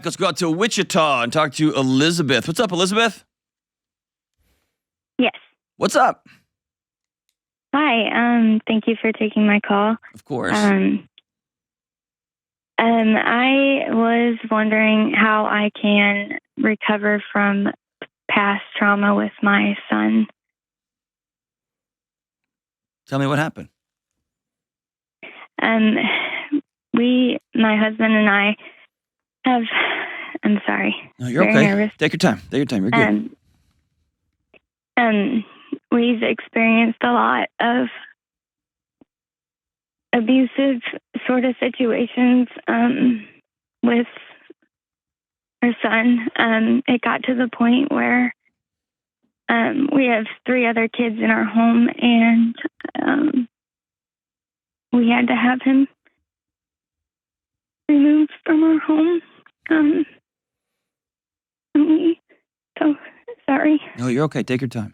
Let's go out to Wichita and talk to Elizabeth. What's up, Elizabeth? Yes. What's up? Hi. Thank you for taking my call. Of course. I was wondering how I can recover from past trauma with my son. Tell me what happened. My husband and I I'm sorry. No, you're very okay. nervous. Take your time. You're good. We've experienced a lot of abusive sort of situations with our son. It got to the point where we have 3 other kids in our home, and we had to have him removed from our home. So sorry. No, you're okay. Take your time.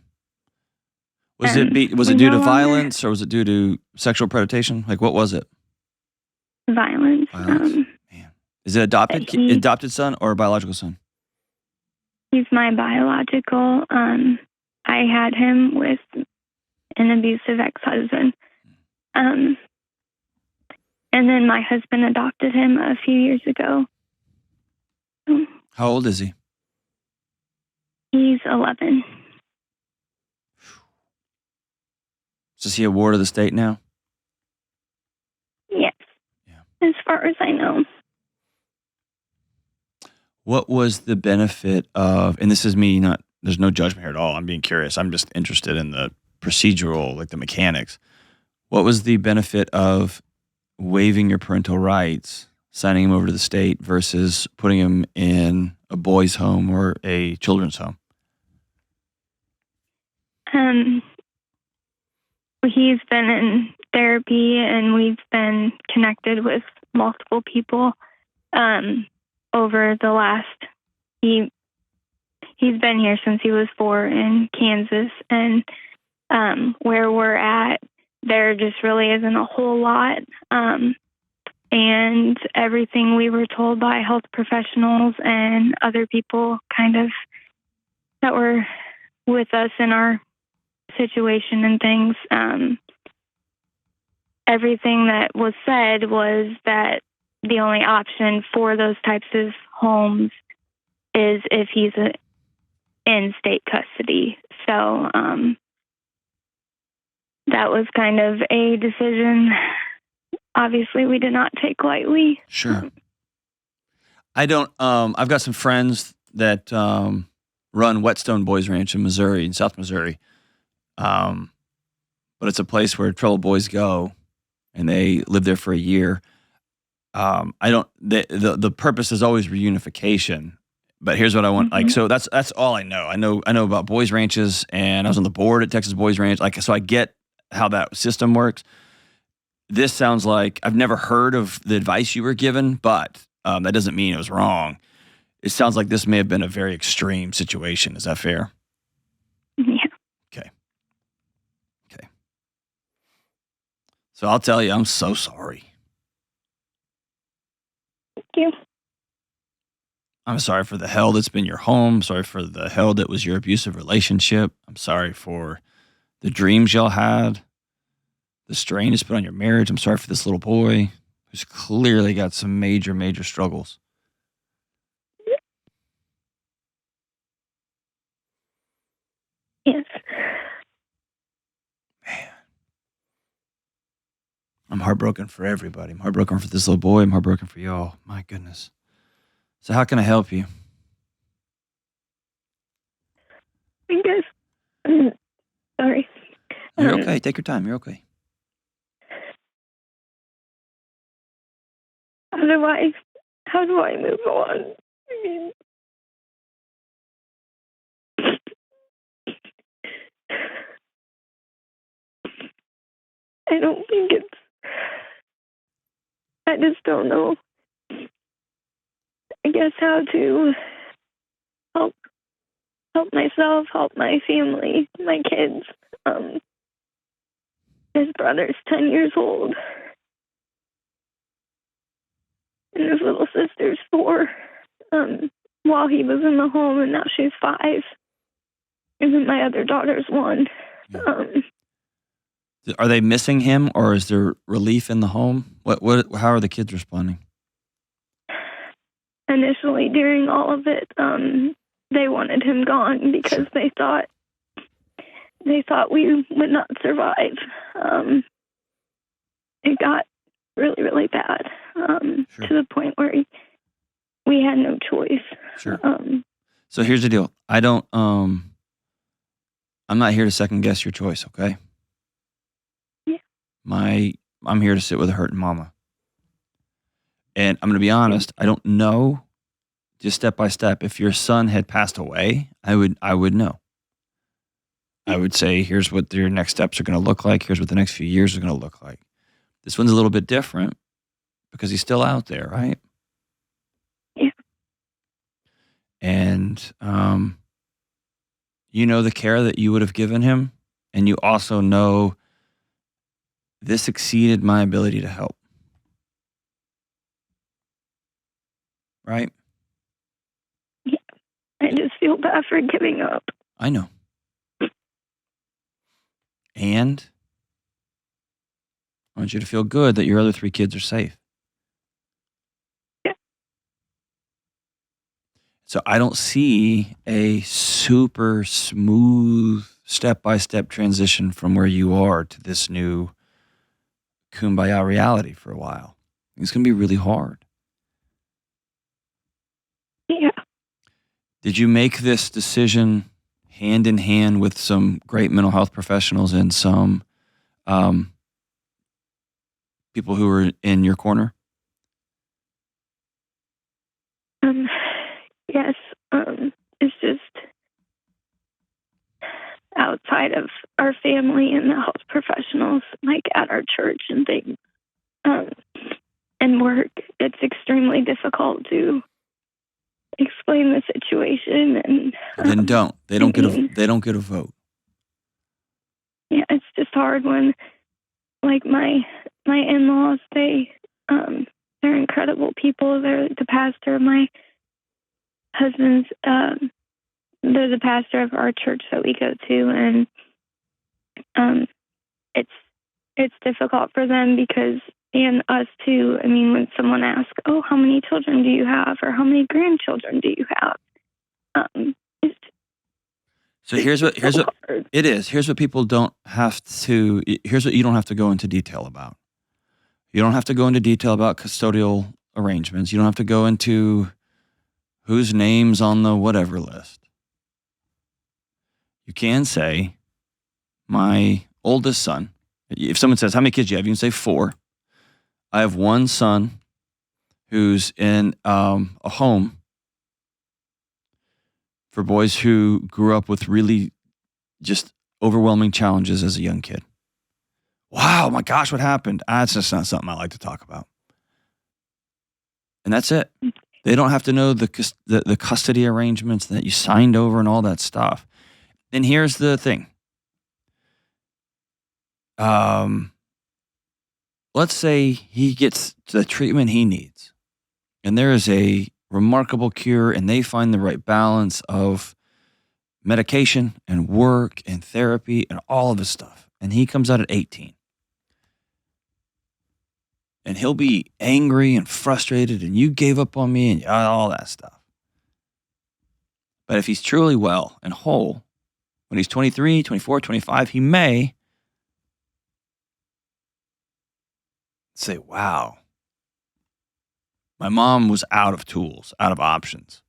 Was it we due no to longer- violence or was it due to sexual predation? Like, what was it? Violence. Man, is it adopted son or a biological son? He's my biological. I had him with an abusive ex-husband. And then my husband adopted him a few years ago. How old is he? He's 11. Is he a ward of the state now? Yes. Yeah. As far as I know. What was the benefit of, and this is me, there's no judgment here at all. I'm being curious. I'm just interested in the procedural, like the mechanics. What was the benefit of waiving your parental rights, signing him over to the state versus putting him in a boys' home or a children's home? He's been in therapy, and we've been connected with multiple people over the last. He's been here since he was 4 in Kansas, and where we're at, there just really isn't a whole lot. And everything we were told by health professionals and other people kind of that were with us in our situation and things, everything that was said was that the only option for those types of homes is if he's in state custody. So that was kind of a decision obviously we did not take lightly. Sure. I don't, I've got some friends that run Whetstone Boys Ranch in Missouri, in South Missouri. But it's a place where troubled boys go, and they live there for a year. The purpose is always reunification, but here's what I want. Like, so that's all I know. I know about boys ranches, and I was on the board at Texas Boys Ranch. Like, so I get how that system works. This sounds like, I've never heard of the advice you were given, but that doesn't mean it was wrong. It sounds like this may have been a very extreme situation. Is that fair? Yeah. Okay. So I'll tell you, I'm so sorry. Thank you. I'm sorry for the hell that's been your home. Sorry for the hell that was your abusive relationship. I'm sorry for the dreams y'all had, the strain it's put on your marriage. I'm sorry for this little boy who's clearly got some major, major struggles. Yes. Man. I'm heartbroken for everybody. I'm heartbroken for this little boy. I'm heartbroken for y'all. My goodness. So how can I help you? I guess. Sorry. You're okay. Take your time. You're okay. How do I move on? I don't think I just don't know, I guess, how to help myself, help my family, my kids. His brother's 10 years old, and his little sister's 4. while he was in the home, and now she's 5. And then my other daughter's 1. Are they missing him, or is there relief in the home? How are the kids responding? Initially, during all of it, they wanted him gone because they thought we would not survive. It got really, really bad, to the point where we had no choice. Sure. So here's the deal. I'm not here to second guess your choice, okay? Yeah. I'm here to sit with a hurting mama. And I'm going to be honest, I don't know, just step by step. If your son had passed away, I would know. I would say, here's what your next steps are going to look like. Here's what the next few years are going to look like. This one's a little bit different because he's still out there, right? Yeah. And you know the care that you would have given him, and you also know this exceeded my ability to help. Right? Yeah. I just feel bad for giving up. I know. And I want you to feel good that your other 3 kids are safe. Yeah. So I don't see a super smooth step-by-step transition from where you are to this new kumbaya reality for a while. It's going to be really hard. Yeah. Did you make this decision hand in hand with some great mental health professionals and some people who were in your corner? Yes. It's just outside of our family and the health professionals, like at our church and things, and work, it's extremely difficult to explain the situation. And then don't. They don't get a vote. Yeah, it's just hard when, like, my in-laws, they're incredible people. They're the pastor of my husband's, they're the pastor of our church that we go to, and it's difficult for them because, and us too. I mean, when someone asks, "Oh, how many children do you have?" or "How many grandchildren do you have?" So here's what it is. Here's what people don't have to. Here's what you don't have to go into detail about. You don't have to go into detail about custodial arrangements. You don't have to go into whose name's on the whatever list. You can say, my oldest son. If someone says, how many kids do you have? You can say 4. I have one son who's in a home for boys who grew up with really just overwhelming challenges as a young kid. Wow, my gosh, what happened? That's just not something I like to talk about. And that's it. They don't have to know the custody arrangements that you signed over and all that stuff. And here's the thing. Let's say he gets the treatment he needs, and there is a remarkable cure, and they find the right balance of medication and work and therapy and all of this stuff. And he comes out at 18. And he'll be angry and frustrated, and you gave up on me and all that stuff. But if he's truly well and whole, when he's 23, 24, 25, he may say, wow, my mom was out of tools, out of options.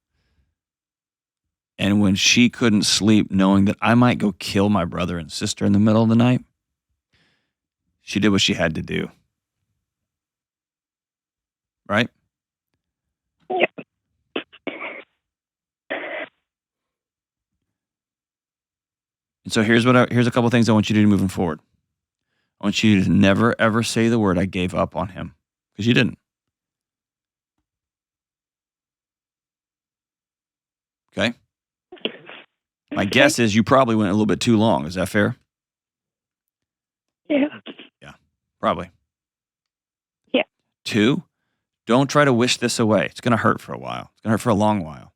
And when she couldn't sleep knowing that I might go kill my brother and sister in the middle of the night, she did what she had to do. Right? Yeah. And so here's a couple of things I want you to do moving forward. I want you to never, ever say the word, I gave up on him. Because you didn't. Okay? My guess is you probably went a little bit too long. Is that fair? Yeah. Yeah, probably. Yeah. 2, Don't try to wish this away. It's going to hurt for a while. It's going to hurt for a long while.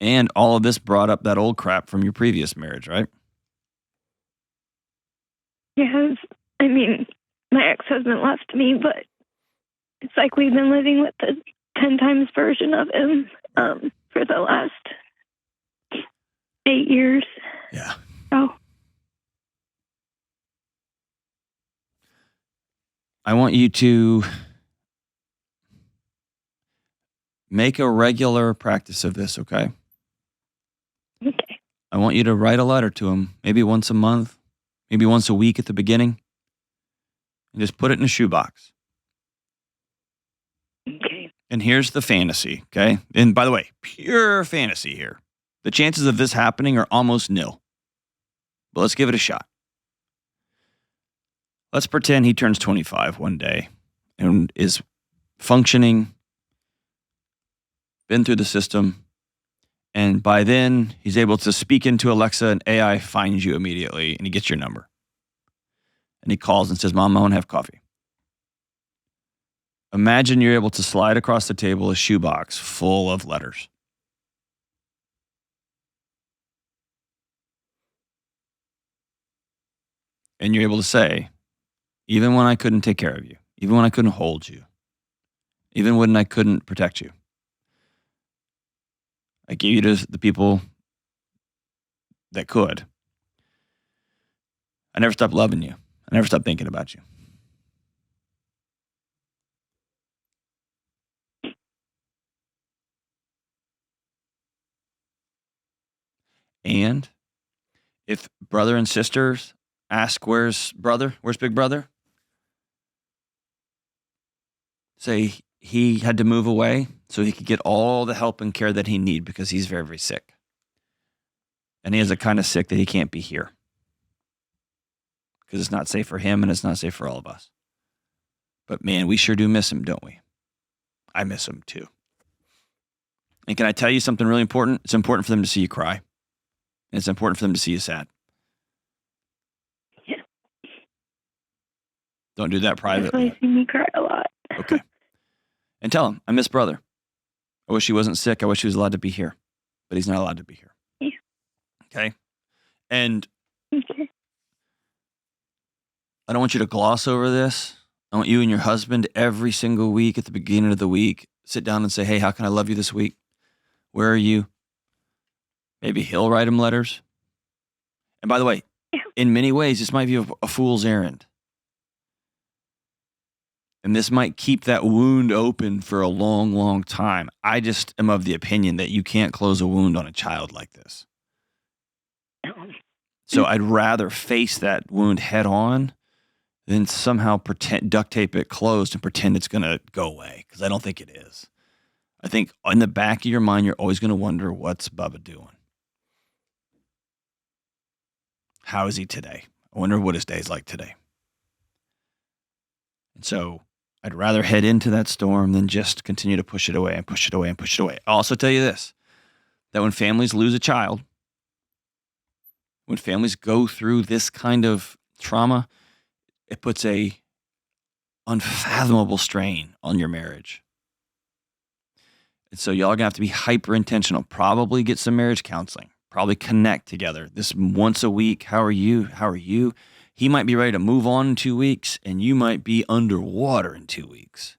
And all of this brought up that old crap from your previous marriage, right? Yes. I mean, my ex-husband left me, but it's like we've been living with the 10 times version of him for the last 8 years. Yeah. So I want you to make a regular practice of this, okay? okay. I want you to write a letter to him, maybe once a month, maybe once a week at the beginning, and just put it in a shoebox. Okay. And here's the fantasy, okay? And by the way, pure fantasy here. The chances of this happening are almost nil. But let's give it a shot. Let's pretend he turns 25 one day and is functioning, been through the system, and by then he's able to speak into Alexa and AI finds you immediately and he gets your number. And he calls and says, Mom, I want to have coffee. Imagine you're able to slide across the table a shoebox full of letters. And you're able to say, even when I couldn't take care of you, even when I couldn't hold you, even when I couldn't protect you, I gave you to the people that could. I never stopped loving you. I never stopped thinking about you. And if brother and sisters ask, where's brother? Where's big brother? Say he had to move away so he could get all the help and care that he needs because he's very, very sick. And he is a kind of sick that he can't be here because it's not safe for him and it's not safe for all of us. But man, we sure do miss him, don't we? I miss him too. And can I tell you something really important? It's important for them to see you cry. And it's important for them to see you sad. Yeah. Don't do that privately. Definitely see me cry a lot. Okay. And tell him, I miss brother. I wish he wasn't sick. I wish he was allowed to be here. But he's not allowed to be here. Yeah. Okay? And Okay. I don't want you to gloss over this. I want you and your husband every single week at the beginning of the week, sit down and say, hey, how can I love you this week? Where are you? Maybe he'll write him letters. And by the way, in many ways, this might be a fool's errand. And this might keep that wound open for a long, long time. I just am of the opinion that you can't close a wound on a child like this. So I'd rather face that wound head on than somehow duct tape it closed and pretend it's going to go away, because I don't think it is. I think in the back of your mind, you're always going to wonder, what's Bubba doing? How is he today? I wonder what his day's like today. And so I'd rather head into that storm than just continue to push it away and push it away and push it away. I'll also tell you this, that when families lose a child, when families go through this kind of trauma, it puts a unfathomable strain on your marriage. And so y'all are gonna have to be hyper intentional. Probably get some marriage counseling. Probably connect together. This once a week. How are you? How are you? He might be ready to move on in 2 weeks, and you might be underwater in 2 weeks.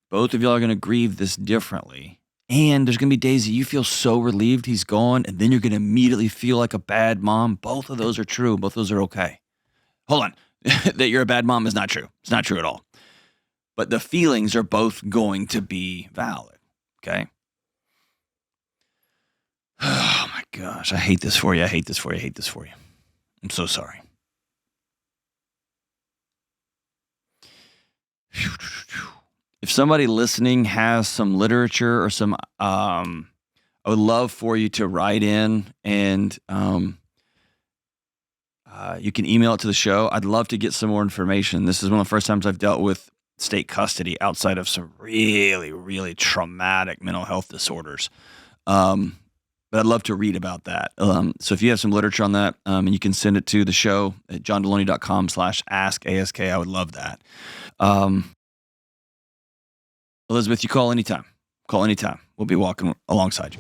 Both of y'all are gonna grieve this differently. And there's gonna be days that you feel so relieved he's gone, and then you're gonna immediately feel like a bad mom. Both of those are true. Both of those are okay. Hold on. That you're a bad mom is not true. It's not true at all. But the feelings are both going to be valid. Okay? Oh my gosh. I hate this for you. I hate this for you. I hate this for you. I'm so sorry. If somebody listening has some literature or some, I would love for you to write in and you can email it to the show. I'd love to get some more information. This is one of the first times I've dealt with state custody outside of some really, really traumatic mental health disorders. But but I'd love to read about that. So if you have some literature on that, and you can send it to the show at johndelony.com/ask, I would love that. Elizabeth, you call anytime. We'll be walking alongside you.